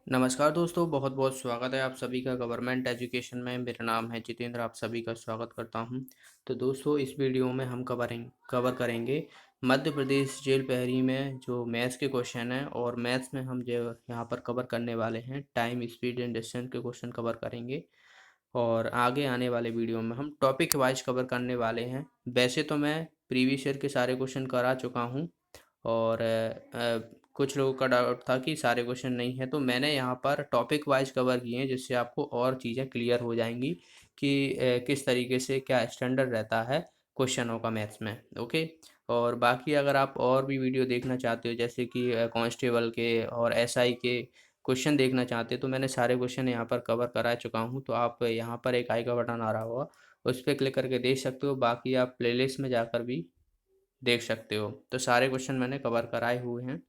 नमस्कार दोस्तों, बहुत बहुत स्वागत है आप सभी का गवर्नमेंट एजुकेशन में। मेरा नाम है जितेंद्र, आप सभी का स्वागत करता हूं। तो दोस्तों, इस वीडियो में हम कवर करेंगे मध्य प्रदेश जेल प्रहरी में जो मैथ्स के क्वेश्चन हैं। और मैथ्स में हम जो यहाँ पर कवर करने वाले हैं टाइम, स्पीड एंड डिस्टेंस के क्वेश्चन कवर करेंगे। और आगे आने वाले वीडियो में हम टॉपिक वाइज कवर करने वाले हैं। वैसे तो मैं प्रीवियस ईयर के सारे क्वेश्चन करा चुका हूँ, और कुछ लोगों का डाउट था कि सारे क्वेश्चन नहीं है, तो मैंने यहाँ पर टॉपिक वाइज कवर किए हैं, जिससे आपको और चीज़ें क्लियर हो जाएंगी कि किस तरीके से क्या स्टैंडर्ड रहता है क्वेश्चनों का मैथ्स में। ओके। और बाकी अगर आप और भी वीडियो देखना चाहते हो, जैसे कि कांस्टेबल के और एसआई के क्वेश्चन देखना चाहते हो, तो मैंने सारे क्वेश्चन यहाँ पर कवर करा चुका हूँ। तो आप यहाँ पर एक आई का बटन आ रहा होगा, उस पर क्लिक करके देख सकते हो। बाकी आप प्लेलिस्ट में जाकर भी देख सकते हो। तो सारे क्वेश्चन मैंने कवर कराए हुए हैं।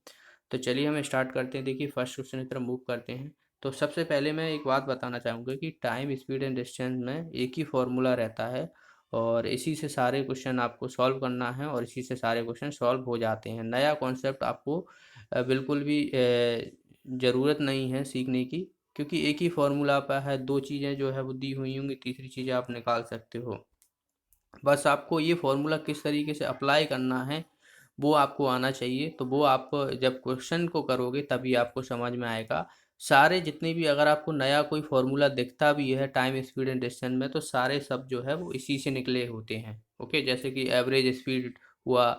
तो चलिए हम स्टार्ट करते हैं। देखिए, फर्स्ट क्वेश्चन की तरफ मूव करते हैं। तो सबसे पहले मैं एक बात बताना चाहूँगा कि टाइम, स्पीड एंड डिस्टेंस में एक ही फॉर्मूला रहता है, और इसी से सारे क्वेश्चन आपको सॉल्व करना है, और इसी से सारे क्वेश्चन सॉल्व हो जाते हैं। नया कॉन्सेप्ट आपको बिल्कुल भी ज़रूरत नहीं है सीखने की, क्योंकि एक ही फॉर्मूला पर है। दो चीज़ें जो है वो दी हुई होंगी, तीसरी चीज़ आप निकाल सकते हो। बस आपको ये फॉर्मूला किस तरीके से अप्लाई करना है वो आपको आना चाहिए। तो वो आप जब क्वेश्चन को करोगे तभी आपको समझ में आएगा। सारे जितने भी, अगर आपको नया कोई फॉर्मूला दिखता भी है टाइम, स्पीड एंड डिस्टेंस में, तो सारे सब जो है वो इसी से निकले होते हैं। ओके। जैसे कि एवरेज स्पीड हुआ,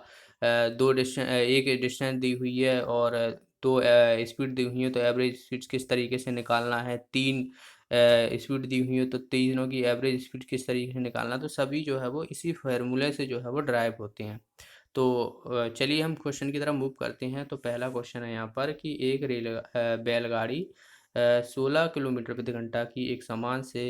दो डिस्टेंस, एक डिस्टेंस दी हुई है और दो स्पीड दी हुई है, तो एवरेज स्पीड किस तरीके से निकालना है। तीन स्पीड दी हुई है, तो तीनों की एवरेज स्पीड किस तरीके से निकालना, तो सभी जो है वो इसी फार्मूले से जो है वो ड्राइव होते हैं। तो चलिए हम क्वेश्चन की तरफ मूव करते हैं। तो पहला क्वेश्चन है यहाँ पर कि एक बैलगाड़ी 16 किलोमीटर प्रति घंटा की एक समान से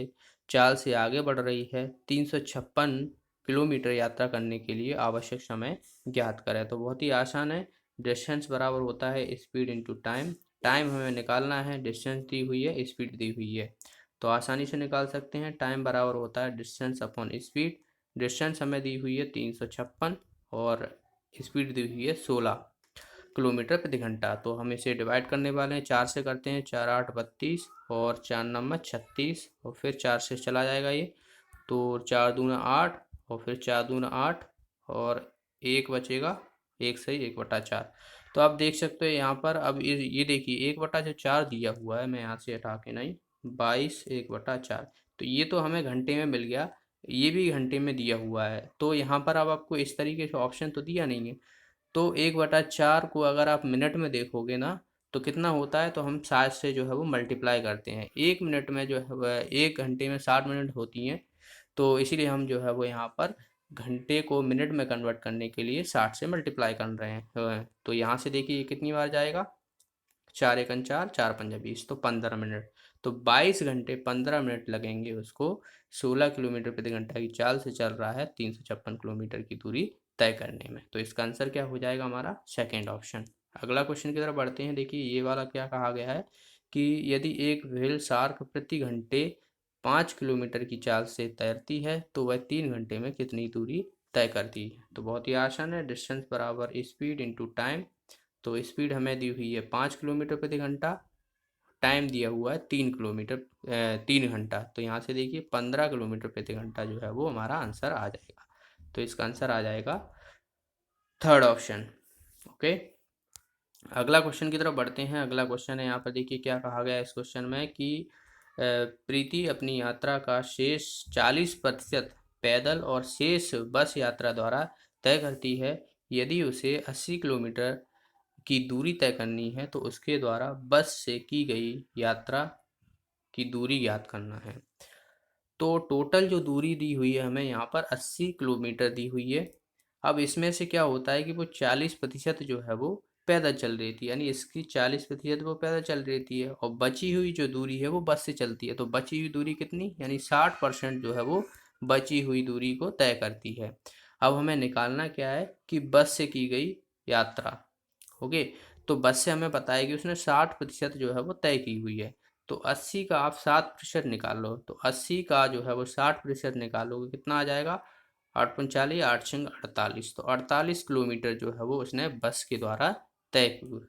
चाल से आगे बढ़ रही है। 356 किलोमीटर यात्रा करने के लिए आवश्यक समय ज्ञात करें। तो बहुत ही आसान है। डिस्टेंस बराबर होता है स्पीड इंटू टाइम। टाइम हमें निकालना है, डिस्टेंस दी हुई है, स्पीड दी हुई है, तो आसानी से निकाल सकते हैं। टाइम बराबर होता है डिस्टेंस अपॉन स्पीड। डिस्टेंस हमें दी हुई है 356, और स्पीड दी हुई है 16 किलोमीटर प्रति घंटा। तो हम इसे डिवाइड करने वाले हैं, 4 से करते हैं। 4 8 32, और 4 9 36, और फिर 4 से चला जाएगा ये, तो 4 दूना 8, और फिर 4 दूना 8, और एक बचेगा, एक सही 1/4। तो आप देख सकते हो यहाँ पर। अब ये देखिए, 1/4 दिया हुआ है, मैं यहाँ से हटा के नहीं, 22 1/4। तो ये तो हमें घंटे में मिल गया, ये भी घंटे में दिया हुआ है। तो यहाँ पर अब आपको इस तरीके से ऑप्शन तो दिया नहीं है। तो 1/4 को अगर आप मिनट में देखोगे ना, तो कितना होता है, तो हम 60 से जो है वो मल्टीप्लाई करते हैं। एक मिनट में जो है वह, एक घंटे में 60 मिनट होती हैं। तो इसीलिए हम जो है वो यहाँ पर घंटे को मिनट में कन्वर्ट करने के लिए 60 से मल्टीप्लाई कर रहे हैं। तो यहाँ से देखिए ये कितनी बार जाएगा, 4 × 1 = 4, 4 × 5 = 20, तो 15 मिनट। तो 22 घंटे 15 मिनट लगेंगे उसको 16 किलोमीटर प्रति घंटा की चाल से चल रहा है 356 किलोमीटर की दूरी तय करने में। तो इसका आंसर क्या हो जाएगा हमारा, सेकेंड ऑप्शन। अगला क्वेश्चन की तरफ बढ़ते हैं। देखिए ये वाला क्या कहा गया है कि यदि एक व्हेल शार्क प्रति घंटे 5 किलोमीटर की चाल से तैरती है, तो वह 3 घंटे में कितनी दूरी तय करती है। तो बहुत ही आसान है। डिस्टेंस बराबर स्पीड इंटू टाइम। तो स्पीड हमें दी हुई है 5 किलोमीटर प्रति घंटा, टाइम दिया हुआ है 3 किलोमीटर 3 घंटा। तो यहाँ से देखिए 15 किलोमीटर प्रति घंटा जो है वो हमारा आंसर आ जाएगा। तो इसका आंसर आ जाएगा थर्ड ऑप्शन। ओके। अगला क्वेश्चन की तरफ बढ़ते हैं। अगला क्वेश्चन है यहाँ पर, देखिए क्या कहा गया है इस क्वेश्चन में कि प्रीति अपनी यात्रा का शेष 40% पैदल और शेष बस यात्रा द्वारा तय करती है। यदि उसे 80 किलोमीटर की दूरी तय करनी है, तो उसके द्वारा बस से की गई यात्रा की दूरी ज्ञात करना है। तो टोटल जो दूरी दी हुई है हमें यहाँ पर 80 किलोमीटर दी हुई है। अब इसमें से क्या होता है कि वो 40% जो है वो पैदल चल रही थी, यानी इसकी 40% वो पैदल चल रही थी, और बची हुई जो दूरी है वो बस से चलती है। तो बची हुई दूरी कितनी, यानी 60% जो है वो बची हुई दूरी को तय करती है। अब हमें निकालना क्या है कि बस से की गई यात्रा। ओके। तो बस से हमें पता है कि उसने 60% जो है वो तय की हुई है। तो 80 का आप 7% निकाल लो, तो 80 का जो है वो 60% निकालोगे, कितना आ जाएगा, 8 × 5 = 48। तो 48 किलोमीटर जो है वो उसने बस के द्वारा तय की।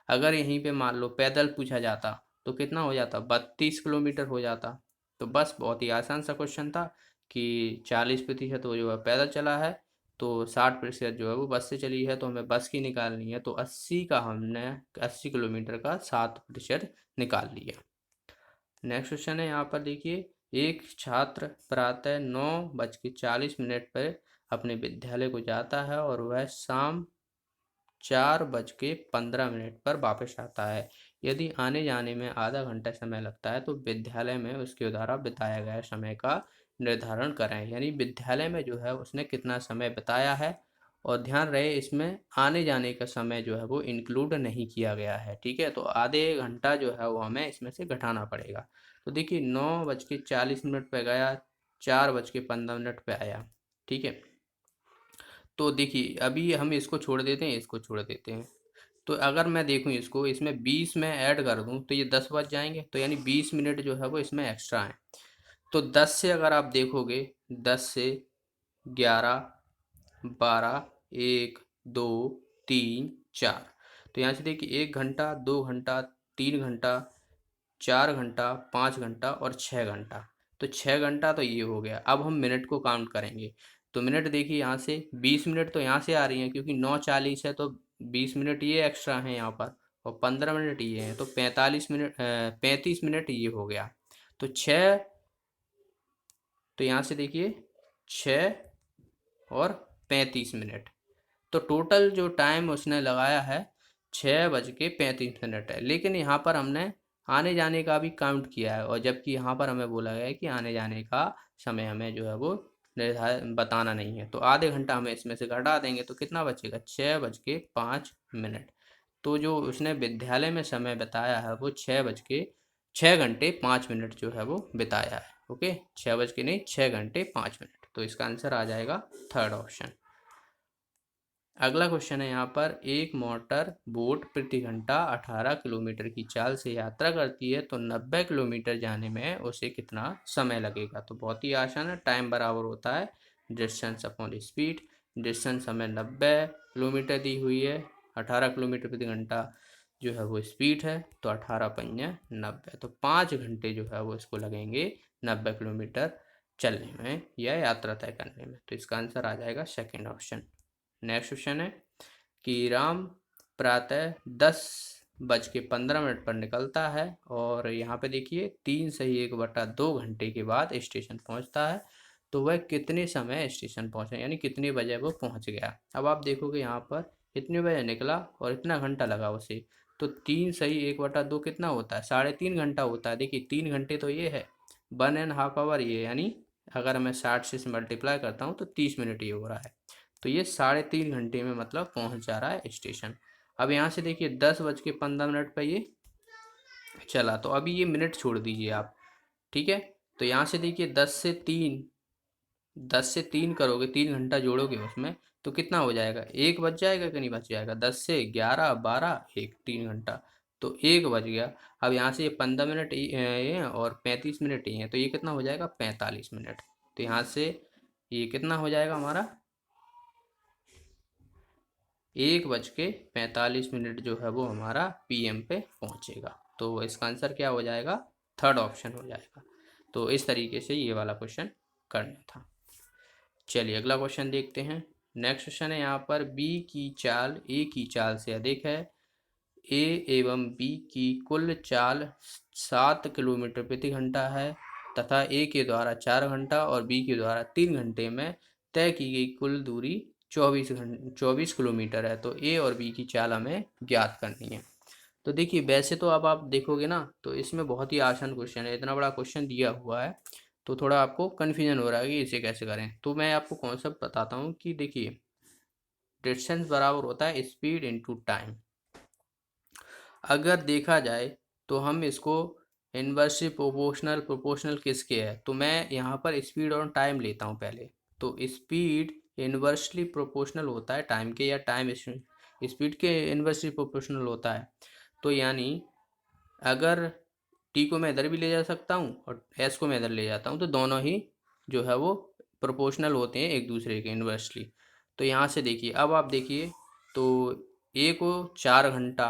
अगर यहीं पे मान लो पैदल पूछा जाता, तो कितना हो जाता, 32 किलोमीटर हो जाता। तो बस बहुत ही आसान सा क्वेश्चन था कि 40% वो जो है पैदल चला है, तो 60% जो है वो बस से चली है, तो हमें बस की निकालनी है। तो 80 का हमने 80 किलोमीटर का 7% निकाल लिया। नेक्स्ट क्वेश्चन है यहाँ पर देखिए, एक छात्र प्रातः 9:40 पर अपने विद्यालय को जाता है और वह शाम 4:15 पर वापस आता है। यदि आने जाने में आधा घंटा समय लगता है तो विद्यालय में उसके द्वारा बिताया गया समय का निर्धारण करें। यानी विद्यालय में जो है उसने कितना समय बिताया है, और ध्यान रहे इसमें आने जाने का समय जो है वो इंक्लूड नहीं किया गया है। ठीक है, तो आधे घंटा जो है वो हमें इसमें से घटाना पड़ेगा। तो देखिए 9:40 पे गया, 4:15 पे आया। ठीक है, तो देखिए अभी हम इसको छोड़ देते हैं, इसको छोड़ देते हैं। तो अगर मैं देखूं इसको, इसमें 20 में ऐड कर दूं तो ये 10 बच जाएंगे, तो यानी 20 मिनट जो है वो इसमें एक्स्ट्रा है। तो 10 से अगर आप देखोगे, 10 से 11, 12, 1, 2, 3, 4, तो यहाँ से देखिए 1 घंटा, 2 घंटा, 3 घंटा, 4 घंटा, 5 घंटा और 6 घंटा। तो 6 घंटा तो ये हो गया। अब हम मिनट को काउंट करेंगे। तो मिनट देखिए यहाँ से 20 मिनट तो यहाँ से आ रही हैं, क्योंकि 9:40 है, तो 20 मिनट ये एक्स्ट्रा हैं यहाँ पर, और 15 मिनट ये हैं, तो 45 मिनट, 35 मिनट ये हो गया। तो 6, तो यहाँ से देखिए 6 और 35 मिनट, तो टोटल जो टाइम उसने लगाया है 6:35 है। लेकिन यहाँ पर हमने आने जाने का भी काउंट किया है, और जबकि यहाँ पर हमें बोला गया है कि आने जाने का समय हमें जो है वो निर्धारित बताना नहीं है। तो आधे घंटा हमें इसमें से घटा देंगे तो कितना बचेगा, 6:05। तो जो उसने विद्यालय में समय बिताया है वो 6 घंटे 5 मिनट जो है वो बिताया है। ओके, 6 बज के नहीं, 6 घंटे 5 मिनट। तो इसका आंसर आ जाएगा थर्ड ऑप्शन। अगला क्वेश्चन है यहाँ पर, एक मोटर बोट प्रति घंटा 18 किलोमीटर की चाल से यात्रा करती है, तो 90 किलोमीटर जाने में उसे कितना समय लगेगा। तो बहुत ही आसान है, टाइम बराबर होता है डिस्टेंस अपॉन स्पीड। डिस्टेंस हमें 90 किलोमीटर दी हुई है, 18 किलोमीटर प्रति घंटा जो है वो स्पीड है, तो 18×5 = 90। तो 5 घंटे जो है वो इसको लगेंगे 90 किलोमीटर चलने में या यात्रा तय करने में। तो इसका आंसर आ जाएगा सेकेंड ऑप्शन। नेक्स्ट क्वेश्चन है कि राम प्रातः 10:15 पर निकलता है, और यहाँ पे देखिए 3+1/2 घंटे के बाद स्टेशन पहुँचता है, तो वह कितने समय स्टेशन पहुँचा, यानी कितने बजे वो पहुँच गया। अब आप देखोगे यहाँ पर इतने बजे निकला और इतना घंटा लगा उसे, तो 3+1/2 कितना होता है, 3.5 घंटा होता है। देखिए 3 घंटे तो ये है, 1.5 आवर ये, यानी अगर मैं 60 से मल्टीप्लाई करता हूँ तो 30 मिनट ये हो रहा है। तो ये 3.5 घंटे में मतलब पहुंच जा रहा है स्टेशन। अब यहाँ से देखिए 10:15 पर ये चला, तो अभी ये मिनट छोड़ दीजिए आप। ठीक है, तो यहाँ से देखिए 10 से 3 करोगे, 3 घंटा जोड़ोगे उसमें, तो कितना हो जाएगा, 1 बज जाएगा कि नहीं बच जाएगा। 10 से 11, 12, 1, 3 घंटा, तो 1 बज गया। अब यहाँ से ये 15 मिनट ये हैं और 35 मिनट ये हैं, तो ये कितना हो जाएगा, 45 मिनट। तो यहाँ से ये कितना हो जाएगा हमारा, 1:45 जो है वो हमारा PM पे पहुंचेगा। तो इसका आंसर क्या हो जाएगा, थर्ड ऑप्शन हो जाएगा। तो इस तरीके से ये वाला क्वेश्चन करना था। चलिए अगला क्वेश्चन देखते हैं। नेक्स्ट क्वेश्चन है यहाँ पर, B की चाल A की चाल से अधिक है। A एवं B की कुल चाल 7 किलोमीटर प्रति घंटा है, तथा A के द्वारा 4 घंटा और B के द्वारा 3 घंटे में तय की गई कुल दूरी 24 किलोमीटर है। तो A और B की चाल हमें ज्ञात करनी है। तो देखिए वैसे तो अब आप देखोगे ना, तो इसमें बहुत ही आसान क्वेश्चन है, इतना बड़ा क्वेश्चन दिया हुआ है, तो थोड़ा आपको कन्फ्यूजन हो रहा है कि इसे कैसे करें। तो मैं आपको कॉन्सेप्ट बताता हूँ कि देखिए डिस्टेंस बराबर होता है स्पीड इनटू टाइम। अगर देखा जाए तो हम इसको इन्वर्सली प्रोपोर्शनल किसके है, तो मैं यहाँ पर स्पीड और टाइम लेता हूँ पहले। तो स्पीड इन्वर्सली प्रोपोर्शनल होता है टाइम के, या टाइम स्पीड के इन्वर्सली प्रोपोर्शनल होता है। तो यानी अगर टी को मैं इधर भी ले जा सकता हूँ और एस को मैं इधर ले जाता हूँ, तो दोनों ही जो है वो प्रोपोर्शनल होते हैं एक दूसरे के इन्वर्सली। तो यहाँ से देखिए, अब आप देखिए, तो ए को 4 घंटा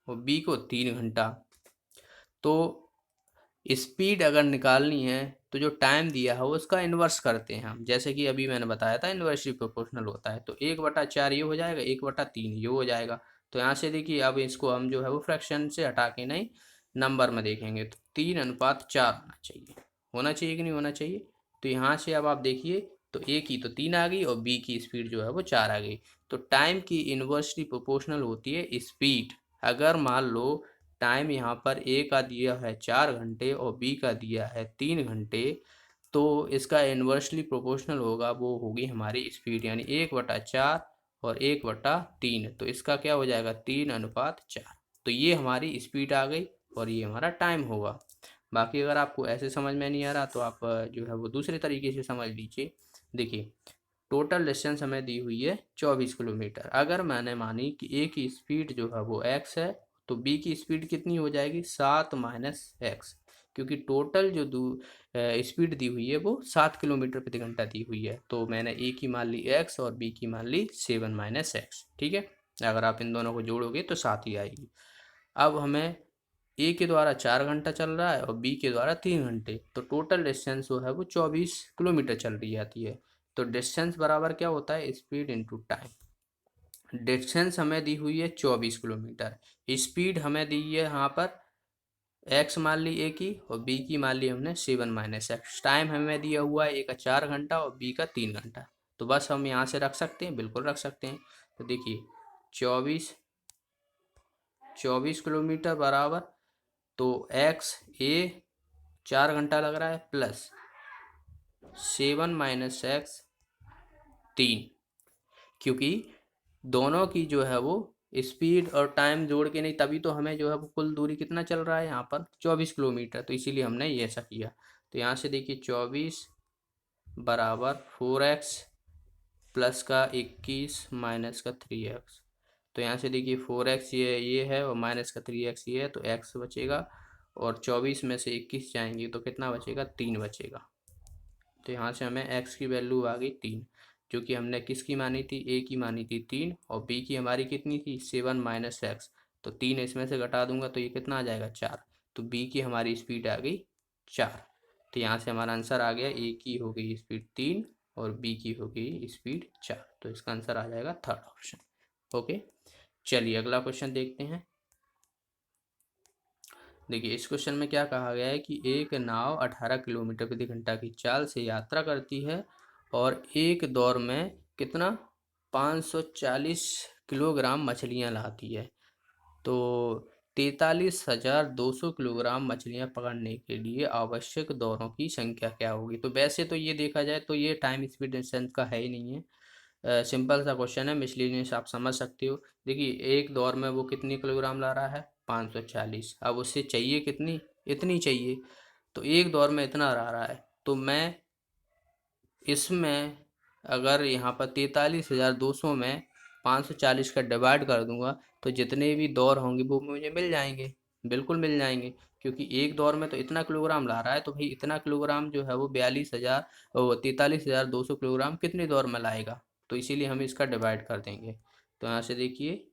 और बी को 3 घंटा, तो स्पीड अगर निकालनी है तो जो टाइम दिया है उसका इन्वर्स करते हैं हम, जैसे कि अभी मैंने बताया था इन्वर्सली प्रोपोर्शनल होता है। तो 1/4 ये हो जाएगा, 1/3 ये हो जाएगा। तो यहाँ से देखिए अब इसको हम जो है वो फ्रैक्शन से हटा के नहीं नंबर में देखेंगे, तो 3:4 होना चाहिए। होना चाहिए कि नहीं होना चाहिए? तो यहाँ से अब आप देखिए, तो ए की तो 3 आ गई और बी की स्पीड जो है वो 4 आ गई। तो टाइम की इन्वर्सली प्रोपोर्शनल होती है स्पीड। अगर मान लो टाइम यहाँ पर ए का दिया है 4 घंटे और बी का दिया है 3 घंटे, तो इसका इन्वर्सली प्रोपोर्शनल होगा, वो होगी हमारी स्पीड, यानी 1/4 और 1/3। तो इसका क्या हो जाएगा, 3:4। तो ये हमारी स्पीड आ गई और ये हमारा टाइम होगा। बाकी अगर आपको ऐसे समझ में नहीं आ रहा तो आप जो है वो दूसरे तरीके से समझ लीजिए। देखिए, टोटल डिस्टेंस हमें दी हुई है 24 किलोमीटर। अगर मैंने मानी कि ए की स्पीड जो है वो x है, तो बी की स्पीड कितनी हो जाएगी, 7 - x, क्योंकि टोटल जो स्पीड दी हुई है वो 7 किलोमीटर प्रति घंटा दी हुई है। तो मैंने ए की मान ली x और बी की मान ली 7 - x। ठीक है, अगर आप इन दोनों को जोड़ोगे तो 7 ही आएगी। अब हमें ए के द्वारा 4 घंटा चल रहा है और बी के द्वारा 3 घंटे, तो टोटल डिस्टेंस जो है वो 24 किलोमीटर चल रही जाती है। तो डिस्टेंस बराबर क्या होता है, स्पीड इंटू टाइम। डिस्टेंस हमें दी हुई है 24 किलोमीटर, स्पीड हमें दी है यहाँ पर एक्स मान ली ए की और बी की मान ली हमने 7 - x। टाइम हमें दिया हुआ है ए का 4 घंटा और बी का 3 घंटा। तो बस हम यहाँ से रख सकते हैं, बिल्कुल रख सकते हैं। तो देखिए, 24 किलोमीटर बराबर, तो एक्स ए 4 घंटा लग रहा है प्लस 7 - x 3, क्योंकि दोनों की जो है वो स्पीड और टाइम जोड़ के नहीं, तभी तो हमें जो है वो कुल दूरी कितना चल रहा है यहाँ पर 24 किलोमीटर, तो इसीलिए हमने ये ऐसा किया। तो यहाँ से देखिए 24 बराबर 4x प्लस का 21 माइनस का 3x। तो यहाँ से देखिए 4x ये है और माइनस का 3x ये है, तो x बचेगा और 24 में से 21 जाएंगे तो कितना बचेगा, 3 बचेगा। तो यहाँ से हमें x की वैल्यू आ गई 3, जो कि हमने किसकी मानी थी, a की मानी थी 3 और b की हमारी कितनी थी 7 - x। तो 3 इसमें से घटा दूंगा तो ये कितना आ जाएगा 4। तो b की हमारी स्पीड आ गई 4। तो यहाँ से हमारा आंसर आ गया, a की हो गई स्पीड 3 और b की हो गई स्पीड 4। तो इसका आंसर आ जाएगा थर्ड ऑप्शन। ओके, चलिए अगला क्वेश्चन देखते हैं। देखिए, इस क्वेश्चन में क्या कहा गया है कि एक नाव 18 किलोमीटर प्रति घंटा की चाल से यात्रा करती है और एक दौर में कितना 540 किलोग्राम मछलियां लाती है। तो 43,200 किलोग्राम मछलियां पकड़ने के लिए आवश्यक दौरों की संख्या क्या होगी। तो वैसे तो ये देखा जाए तो ये टाइम स्पीड डिस्टेंस का है ही नहीं है, सिंपल सा क्वेश्चन है, मिसलीनियस आप समझ सकते हो। देखिए, एक दौर में वो कितनी किलोग्राम ला रहा है 540, अब उससे चाहिए कितनी, इतनी चाहिए। तो एक दौर में इतना ला रहा है, तो मैं इसमें अगर यहाँ पर 43,200 में 540 का डिवाइड कर दूंगा तो जितने भी दौर होंगे वो मुझे मिल जाएंगे, बिल्कुल मिल जाएंगे। क्योंकि एक दौर में तो इतना किलोग्राम ला रहा है, तो भाई इतना किलोग्राम जो है वो 43,200 किलोग्राम कितने दौर में लाएगा, तो इसीलिए हम इसका डिवाइड कर देंगे। तो यहाँ से देखिए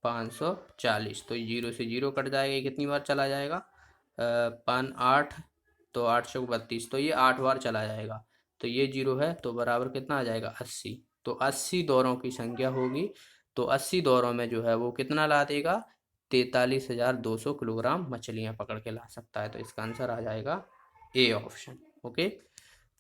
540, तो जीरो से जीरो कट जाएगा, ये कितनी बार चला जाएगा, पान 8, तो 8 चौक 32, तो ये 8 बार चला जाएगा। तो ये जीरो है तो बराबर कितना आ जाएगा 80। तो 80 दौरों की संख्या होगी। तो 80 दौरों में जो है वो कितना ला देगा, 43,200 किलोग्राम मछलियाँ पकड़ के ला सकता है। तो इसका आंसर आ जाएगा ए ऑप्शन। ओके,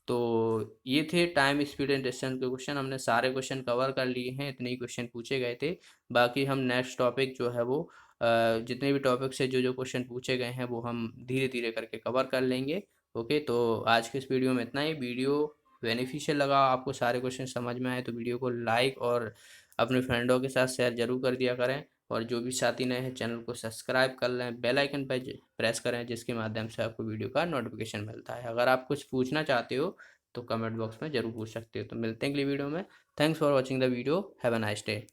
तो ये थे टाइम स्पीड एंड डिस्टेंस के क्वेश्चन। हमने सारे क्वेश्चन कवर कर लिए हैं, इतने ही क्वेश्चन पूछे गए थे। बाकी हम नेक्स्ट टॉपिक जो है वो जितने भी टॉपिक से जो जो क्वेश्चन पूछे गए हैं वो हम धीरे धीरे करके कवर कर लेंगे। ओके, तो आज के इस वीडियो में इतना ही। वीडियो बेनिफिशियल लगा, आपको सारे क्वेश्चन समझ में आए, तो वीडियो को लाइक और अपने फ्रेंडों के साथ शेयर जरूर कर दिया करें। और जो भी साथी नए हैं चैनल को सब्सक्राइब कर लें, बेल आइकन पर प्रेस करें, जिसके माध्यम से आपको वीडियो का नोटिफिकेशन मिलता है। अगर आप कुछ पूछना चाहते हो तो कमेंट बॉक्स में ज़रूर पूछ सकते हो। तो मिलते हैं अगली वीडियो में। Thanks for watching the video, have a nice day.